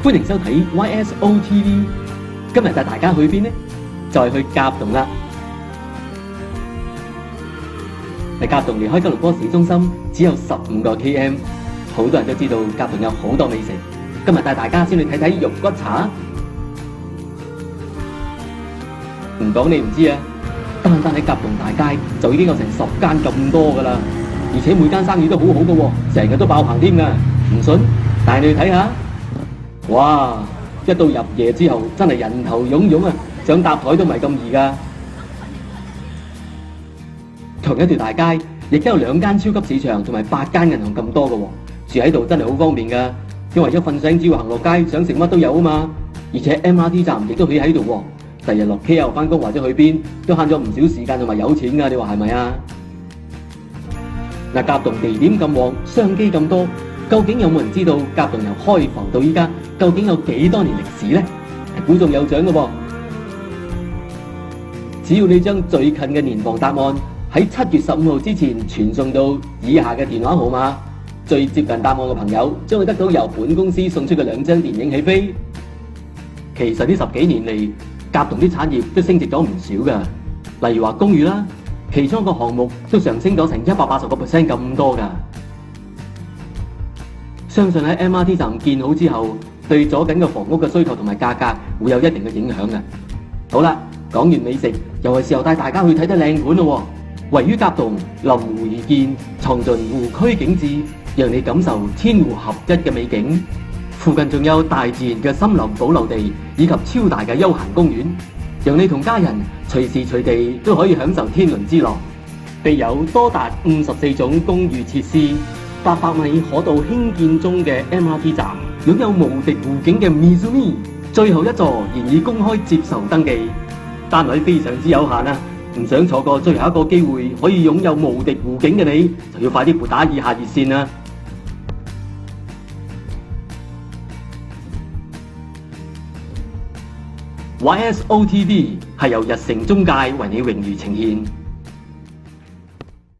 歡迎收睇 YSOTV。今日帶大家去邊呢？就係去甲洞啦。甲洞離開吉隆坡市中心只有15個 km， 好多人都知道甲洞有好多美食。今日帶大家先去睇睇肉骨茶。唔講你唔知啊，單喺甲洞大街就已經有成10間咁多噶啦，而且每間生意都好好噶喎，成日都爆棚添噶。唔信，帶你去睇下。哇！一到入夜之後，真係人頭湧湧啊，想搭台都唔係咁易噶。同一條大街，亦都有2間超級市場同埋8間銀行咁多噶喎，住喺度真係好方便噶，因為一瞓醒只要行落街，想食乜都有啊嘛。而且 MRT 站亦都起喺度喎。第日落 KL 返工或者去邊都慳咗唔少時間同埋有錢㗎，你話係咪啊？嗱，甲洞地點咁旺，商機咁多，究竟有冇人知道甲洞由開埠到依家究竟有幾多年歷史呢？估中有獎㗎喎！只要你將最近嘅年房答案喺7月15號之前傳送到以下嘅電話號碼，最接近答案嘅朋友將會得到由本公司送出嘅2張電影戲飛。其實呢10幾年嚟，甲洞啲產業都升值咗唔少噶，例如話公寓啦，其中一個項目都上升咗成180% 咁多噶。相信喺 MRT 站建好之後，對咗緊嘅房屋嘅需求同埋價格會有一定嘅影響嘅。好啦，講完美食，又係時候帶大家去睇睇靚盤咯。位於甲洞，臨湖而建，藏盡湖區景致，讓你感受天湖合一嘅美景。附近仲有大自然嘅森林保留地，以及超大嘅休閒公園，讓你同家人隨時隨地都可以享受天倫之樂。備有多達54種公寓設施，800米可到興建中嘅 MRT 站，擁有無敵湖景嘅 Mizumi， 最後一座現已公開接受登記，單位非常之有限啊！唔想錯過最後一個機會可以擁有無敵湖景嘅你，就要快啲撥打以下熱線啦！YSOTV 係由日成中介為你榮譽呈現。